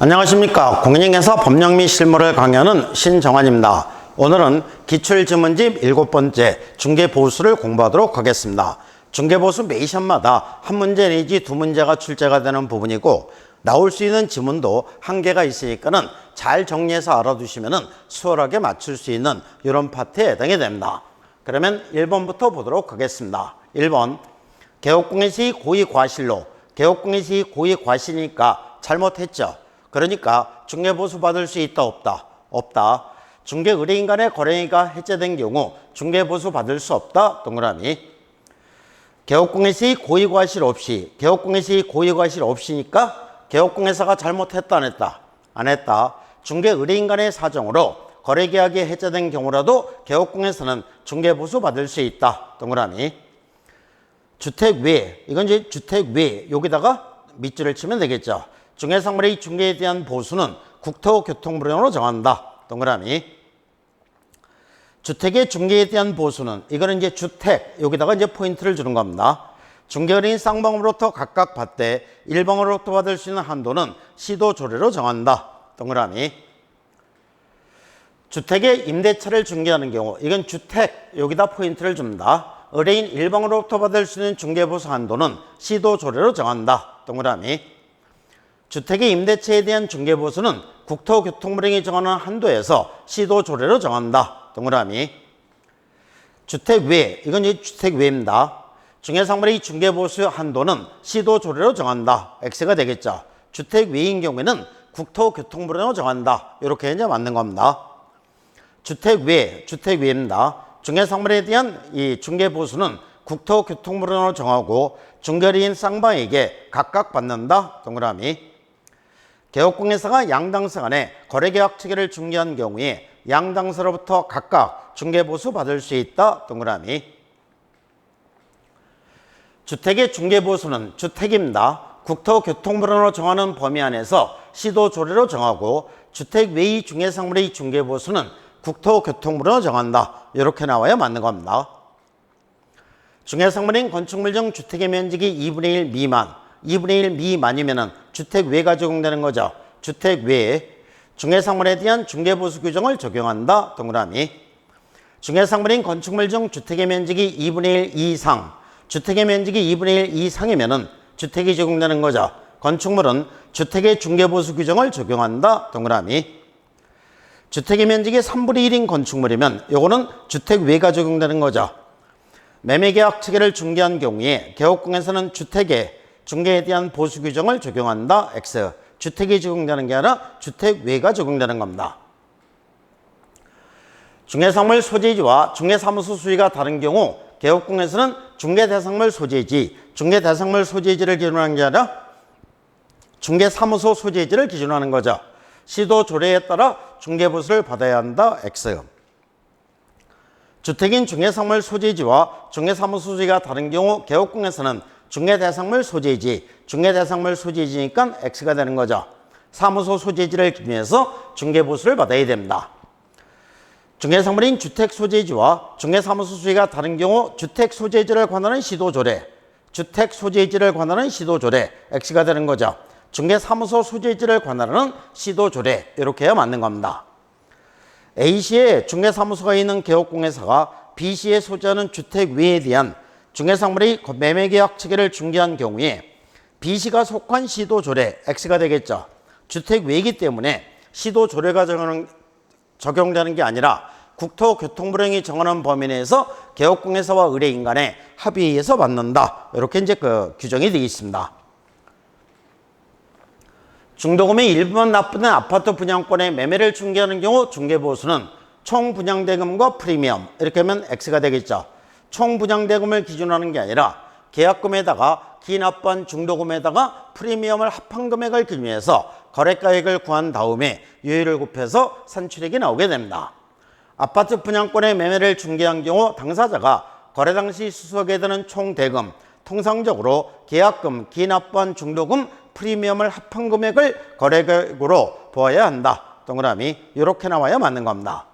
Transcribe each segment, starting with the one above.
안녕하십니까. 공인중개사 법령 및 실무를 강의하는 신정환입니다. 오늘은 기출지문집 7번째 중개보수를 공부하도록 하겠습니다. 중개보수 매 시험마다 한 문제 내지 두 문제가 출제가 되는 부분이고 나올 수 있는 지문도 한계가 있으니까는 잘 정리해서 알아두시면은 수월하게 맞출 수 있는 이런 파트에 해당이 됩니다. 그러면 1번부터 보도록 하겠습니다. 1번 개업공예시 고의과실로 개업공예시 고의과실이니까 잘못했죠. 그러니까 중개보수 받을 수 있다 없다? 없다. 중개의뢰인 간의 거래가 해제된 경우 중개보수 받을 수 없다. 동그라미. 개업공예시 고의과실 없이 개업공예시 고의과실 없이니까 개업공예사가 잘못했다 안 했다? 안 했다. 중개의뢰인 간의 사정으로 거래계약이 해제된 경우라도 개업공예사는 중개보수 받을 수 있다. 동그라미. 주택 외, 이건 이제 주택 외 여기다가 밑줄을 치면 되겠죠. 중개상물의 중개에 대한 보수는 국토교통부령으로 정한다. 동그라미. 주택의 중개에 대한 보수는 이거는 이제 주택 여기다가 이제 포인트를 주는 겁니다. 중개의뢰인 쌍방으로부터 각각 받되 일방으로부터 받을 수 있는 한도는 시도조례로 정한다. 동그라미. 주택의 임대차를 중개하는 경우 이건 주택 여기다 포인트를 줍니다. 의뢰인 일방으로부터 받을 수 있는 중개보수 한도는 시도조례로 정한다. 동그라미. 주택의 임대차에 대한 중개보수는 국토교통부령이 정하는 한도에서 시도조례로 정한다. 동그라미. 주택 외, 이건 이제 주택 외입니다. 중개상물의 중개보수 한도는 시도조례로 정한다. X가 되겠죠. 주택 외인 경우에는 국토교통부령으로 정한다. 이렇게 이제 맞는 겁니다. 주택 외입니다. 중개상물에 대한 이 중개보수는 국토교통부령으로 정하고 중개의뢰인 쌍방에게 각각 받는다. 동그라미. 개업공예사가 양당사 간에 거래계약 체계를 중개한 경우에 양당사로부터 각각 중개보수 받을 수 있다. 동그라미. 주택의 중개보수는 주택입니다. 국토교통부령으로 정하는 범위 안에서 시도조례로 정하고 주택 외의 중개상물의 중개보수는 국토교통부령으로 정한다. 이렇게 나와야 맞는 겁니다. 중개상물인 건축물 중 주택의 면적이 2분의 1 미만 2분의 1 미만이면은 주택 외가 적용되는 거죠. 주택 외에 중개상물에 대한 중개보수 규정을 적용한다. 동그라미. 중개상물인 건축물 중 주택의 면적이 2분의 1 이상, 주택의 면적이 2분의 1 이상이면은 주택이 적용되는 거죠. 건축물은 주택의 중개보수 규정을 적용한다. 동그라미. 주택의 면적이 3분의 1인 건축물이면 요거는 주택 외가 적용되는 거죠. 매매계약 체계를 중개한 경우에 개업공예사는 주택의 중개에 대한 보수 규정을 적용한다. X. 주택이 적용되는 게 아니라 주택 외가 적용되는 겁니다. 중개상물 소재지와 중개사무소 수지가 다른 경우 개업공예사는 중개대상물 소재지, 중개대상물 소재지를 기준하는 게 아니라 중개사무소 소재지를 기준하는 거죠. 시도조례에 따라 중개보수를 받아야 한다. X. 주택인 중개상물 소재지와 중개사무소 소재가 다른 경우 개업공예사는 중개대상물 소재지, 중개대상물 소재지니까 X가 되는 거죠. 사무소 소재지를 기준해서 중개보수를 받아야 됩니다. 중개상물인 주택 소재지와 중개사무소 소재가 다른 경우 주택 소재지를 관하는 시도조례, 주택 소재지를 관하는 시도조례, X가 되는 거죠. 중개사무소 소재지를 관하는 시도조례, 이렇게 해야 맞는 겁니다. A시에 중개사무소가 있는 개업공예사가 B시에 소재하는 주택 외에 대한 중개상물의 매매계약 체계를 중개한 경우에 B시가 속한 시도조례, X가 되겠죠. 주택 외이기 때문에 시도조례가 적용되는 게 아니라 국토교통부령이 정하는 범위 내에서 개업공예사와 의뢰인 간의 합의에 의해서 받는다. 이렇게 이제 그 규정이 되어 있습니다. 중도금이 일부만 납부된 아파트 분양권의 매매를 중개하는 경우 중개보수는 총 분양대금과 프리미엄 이렇게 하면 X가 되겠죠. 총 분양대금을 기준하는 게 아니라 계약금에다가 기납부한 중도금에다가 프리미엄을 합한 금액을 기준해서 거래가액을 구한 다음에 요율을 곱해서 산출액이 나오게 됩니다. 아파트 분양권의 매매를 중개한 경우 당사자가 거래 당시 수수하게 되는 총 대금, 통상적으로 계약금, 기납부한 중도금, 프리미엄을 합한 금액을 거래액으로 보아야 한다. 동그라미. 이렇게 나와야 맞는 겁니다.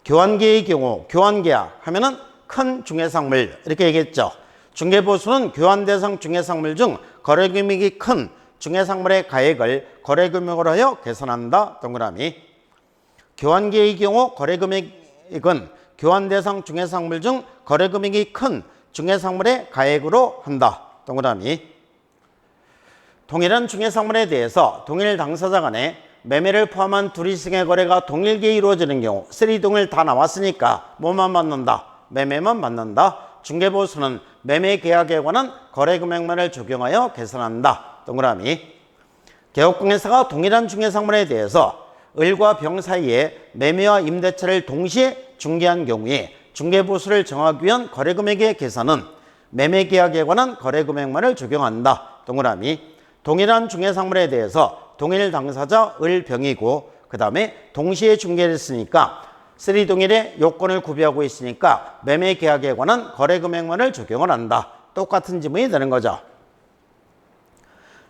교환계의 경우 교환계약 하면은 큰 중개상물 이렇게 얘기했죠. 중개보수는 교환 대상 중개상물 중 거래 금액이 큰 중개상물의 가액을 거래금액으로 하여 계산한다. 동그라미. 교환계의 경우 거래금액은 교환 대상 중개상물 중 거래금액이 큰 중개상물의 가액으로 한다. 동그라미. 동일한 중개상물에 대해서 동일 당사자 간에 매매를 포함한 둘이승의 거래가 동일기에 이루어지는 경우 쓰리동일 다 나왔으니까 뭐만 받는다? 매매만 받는다. 중개보수는 매매 계약에 관한 거래금액만을 적용하여 계산한다. 동그라미. 개업공개사가 동일한 중개상물에 대해서 을과 병 사이에 매매와 임대차를 동시에 중개한 경우에 중개보수를 정하기 위한 거래금액의 계산은 매매계약에 관한 거래금액만을 적용한다. 동그라미. 동일한 중개상물에 대해서 동일 당사자 을, 병이고 그 다음에 동시에 중개를 했으니까 쓰리동일의 요건을 구비하고 있으니까 매매계약에 관한 거래금액만을 적용을 한다. 똑같은 지문이 되는 거죠.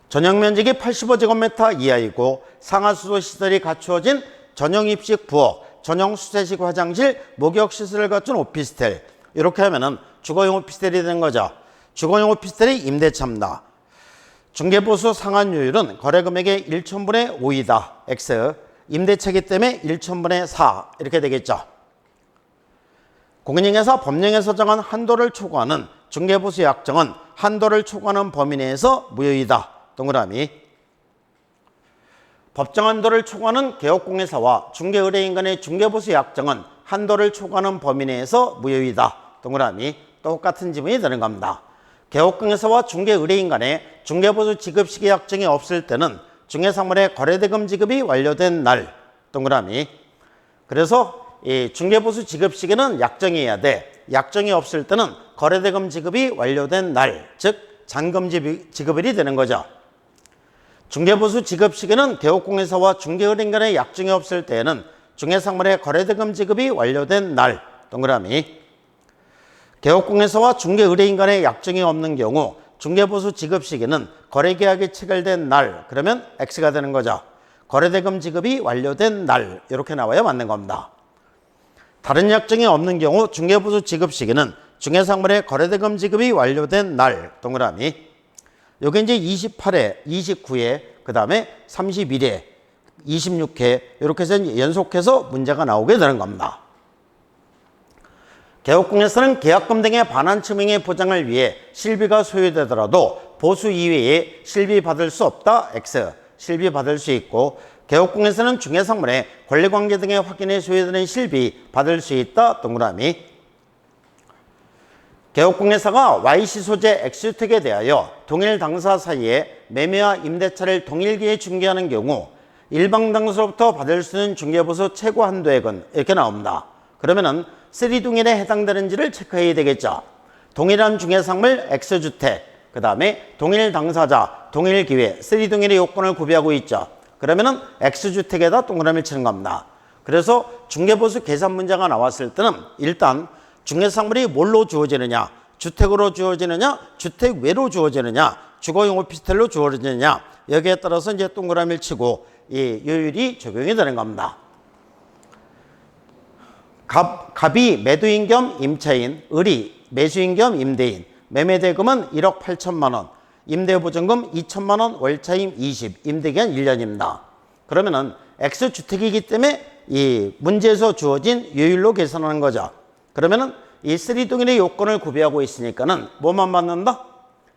전용면적이 85제곱미터 이하이고 상하수도 시설이 갖추어진 전용입식 부엌, 전용수세식 화장실, 목욕시설을 갖춘 오피스텔. 이렇게 하면은 주거용 오피스텔이 되는 거죠. 주거용 오피스텔이 임대차입니다. 중개보수 상환율은 거래금액의 1,000분의 5이다. X. 임대차이기 때문에 1,000분의 4. 이렇게 되겠죠. 공인중개사 법령에서 정한 한도를 초과하는 중개보수 약정은 한도를 초과하는 범위 내에서 무효이다. 동그라미. 법정 한도를 초과하는 개업공개사와 중개의뢰인 간의 중개보수 약정은 한도를 초과하는 범위 내에서 무효이다. 동그라미. 똑같은 지문이 되는 겁니다. 개업공개사와 중개의뢰인 간의 중개보수 지급 시기 약정이 없을 때는 중개상물의 거래대금 지급이 완료된 날. 동그라미. 그래서 이 중개보수 지급 시기는 약정해야 돼. 약정이 없을 때는 거래대금 지급이 완료된 날, 즉 잔금 지급일이 되는 거죠. 중개보수 지급 시기는 개업공개사와 중개의뢰인 간의 약정이 없을 때에는 중개상물의 거래대금 지급이 완료된 날. 동그라미. 개업공개사와 중개의뢰인 간의 약정이 없는 경우 중개보수 지급 시기는 거래계약이 체결된 날, 그러면 X가 되는 거죠. 거래대금 지급이 완료된 날, 이렇게 나와야 맞는 겁니다. 다른 약정이 없는 경우 중개보수 지급 시기는 중개상물의 거래대금 지급이 완료된 날. 동그라미. 여기 이제 28회, 29회, 그 다음에 31회, 26회 이렇게 해서 연속해서 문제가 나오게 되는 겁니다. 개업공개사는 계약금 등의 반환 증명의 보장을 위해 실비가 소요되더라도 보수 이외에 실비 받을 수 없다. X. 실비 받을 수 있고 개업공개사는 중개상물의 권리관계 등의 확인에 소요되는 실비 받을 수 있다. 동그라미. 개업공개사가 Y씨 소재 X주택에 대하여 동일 당사 사이에 매매와 임대차를 동일기에 중개하는 경우 일방당사로부터 받을 수 있는 중개보수 최고 한도액은 이렇게 나옵니다. 그러면은 쓰리동일에 해당되는지를 체크해야 되겠죠. 동일한 중개상물 X주택, 그 다음에 동일 당사자, 동일 기회, 쓰리동일의 요건을 구비하고 있죠. 그러면은 X주택에다 동그라미를 치는 겁니다. 그래서 중개보수 계산 문제가 나왔을 때는 일단 중개상물이 뭘로 주어지느냐, 주택으로 주어지느냐, 주택 외로 주어지느냐, 주거용 오피스텔로 주어지느냐, 여기에 따라서 이제 동그라미를 치고 이 요율이 적용이 되는 겁니다. 갑이 매도인 겸 임차인, 을이 매수인 겸 임대인, 매매대금은 1억 8천만 원, 임대보증금 2천만 원, 월차임 20, 임대기한 1년입니다. 그러면은 X주택이기 때문에 이 문제에서 주어진 요율로 계산하는 거죠. 그러면은 이 쓰리동일의 요건을 구비하고 있으니까는 뭐만 받는다?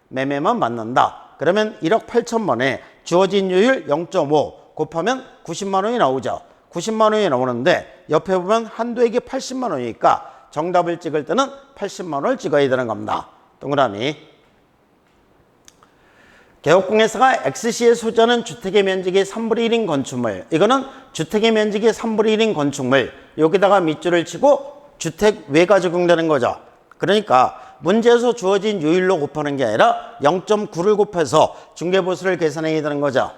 매매만 받는다. 그러면 1억 8천만 원에 주어진 요율 0.5 곱하면 90만 원이 나오죠. 90만 원이 나오는데 옆에 보면 한도액이 80만 원이니까 정답을 찍을 때는 80만 원을 찍어야 되는 겁니다. 동그라미. 개업공개사가 X씨에 소지하는 주택의 면적이 3분의 1인 건축물, 이거는 주택의 면적이 3분의 1인 건축물, 여기다가 밑줄을 치고 주택 외가 적용되는 거죠. 그러니까 문제에서 주어진 요율로 곱하는 게 아니라 0.9를 곱해서 중개보수를 계산해야 되는 거죠.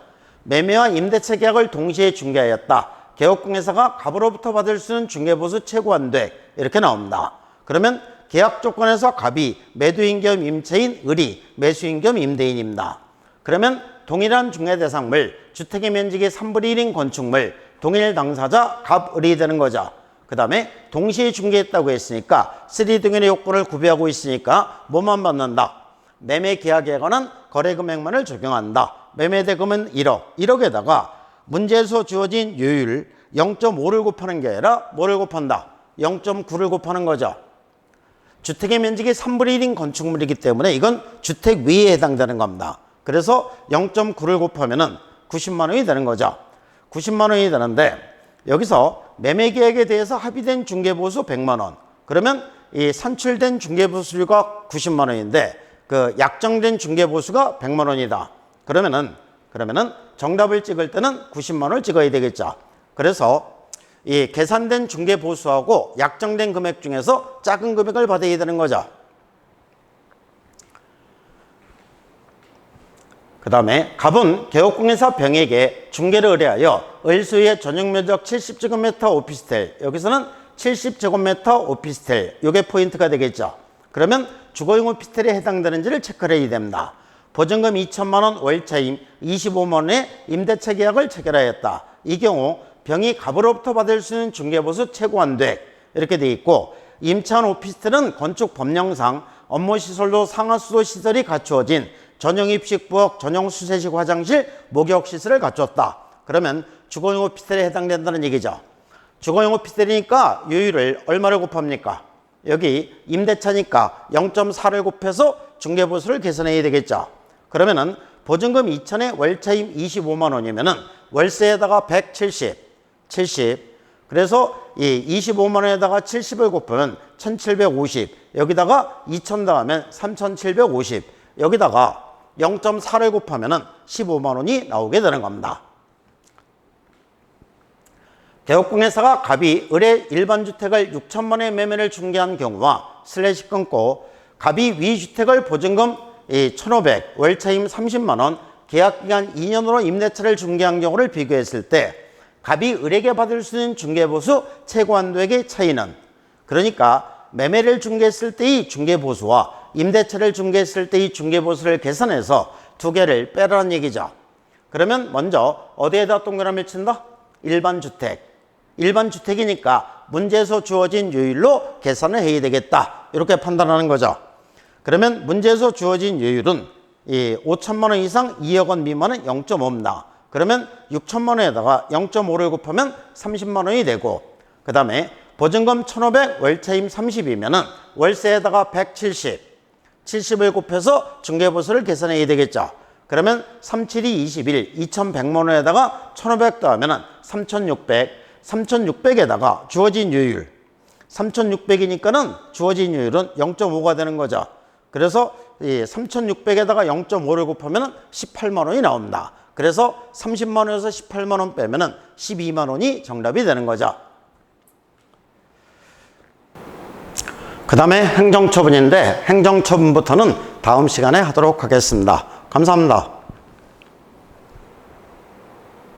매매와 임대차 계약을 동시에 중개하였다. 개업공개사가 갑으로부터 받을 수 있는 중개보수 최고 한도액, 이렇게 나옵니다. 그러면 계약 조건에서 갑이 매도인 겸 임차인, 을이 매수인 겸 임대인입니다. 그러면 동일한 중개 대상물, 주택의 면적이 3분의 1인 건축물, 동일 당사자 갑, 을이 되는 거죠. 그 다음에 동시에 중개했다고 했으니까 쓰리동일의 요건을 구비하고 있으니까 뭐만 받는다? 매매 계약에 관한 거래금액만을 적용한다. 매매대금은 1억. 1억에다가 문제에서 주어진 요율 0.5를 곱하는 게 아니라 뭐를 곱한다? 0.9를 곱하는 거죠. 주택의 면적이 3분의 1인 건축물이기 때문에 이건 주택 위에 해당되는 겁니다. 그래서 0.9를 곱하면은 90만 원이 되는 거죠. 90만 원이 되는데 여기서 매매계약에 대해서 합의된 중개보수 100만 원. 그러면 이 산출된 중개보수료가 90만 원인데 그 약정된 중개보수가 100만 원이다. 그러면은 정답을 찍을 때는 90만 원을 찍어야 되겠죠. 그래서 이 계산된 중개보수하고 약정된 금액 중에서 작은 금액을 받아야 되는 거죠. 그 다음에 갑은 개업공인사 병에게 중개를 의뢰하여 을수의 전용면적 70제곱미터 오피스텔, 여기서는 70제곱미터 오피스텔, 이게 포인트가 되겠죠. 그러면 주거용 오피스텔에 해당되는지를 체크를 해야 됩니다. 보증금 2천만 원, 월차임 25만 원의 임대차 계약을 체결하였다. 이 경우 병이 갑으로부터 받을 수 있는 중개보수 최고 한도액 이렇게 돼 있고, 임차한 오피스텔은 건축 법령상 업무시설도 상하수도 시설이 갖추어진 전용 입식 부엌, 전용 수세식 화장실, 목욕시설을 갖췄다. 그러면 주거용 오피스텔에 해당된다는 얘기죠. 주거용 오피스텔이니까 요율을 얼마를 곱합니까? 여기 임대차니까 0.4를 곱해서 중개보수를 계산해야 되겠죠. 그러면은 보증금 2천에 월차임 25만 원이면은 월세에다가 70. 그래서 이 25만 원에다가 70을 곱하면 1750. 여기다가 2천 더하면 3750. 여기다가 0.4를 곱하면은 15만 원이 나오게 되는 겁니다. 개업공인사가 갑이 을의 일반 주택을 6천만 원에 매매를 중개한 경우와 슬래시 끊고 갑이 위 주택을 보증금 1,500, 월차임 30만 원, 계약기간 2년으로 임대차를 중개한 경우를 비교했을 때 갑이 을에게 받을 수 있는 중개보수 최고 한도액의 차이는, 그러니까 매매를 중개했을 때의 중개보수와 임대차를 중개했을 때의 중개보수를 계산해서 두 개를 빼라는 얘기죠. 그러면 먼저 어디에다 동그라미를 친다? 일반 주택. 일반 주택이니까 문제에서 주어진 요율로 계산을 해야 되겠다. 이렇게 판단하는 거죠. 그러면 문제에서 주어진 요율은 이 5천만 원 이상 2억 원 미만은 0.5입니다. 그러면 6천만 원에다가 0.5를 곱하면 30만 원이 되고, 그 다음에 보증금 1,500, 월차임 30이면은 월세에다가 70을 곱해서 중개보수를 계산해야 되겠죠. 그러면 37이 21, 2,100만 원에다가 1,500 더하면은 3,600에다가 주어진 요율 3,600이니까는 주어진 요율은 0.5가 되는 거죠. 그래서 이 3,600에다가 0.5를 곱하면 18만 원이 나옵니다. 그래서 30만 원에서 18만 원 빼면 12만 원이 정답이 되는 거죠. 그 다음에 행정처분인데 행정처분부터는 다음 시간에 하도록 하겠습니다. 감사합니다.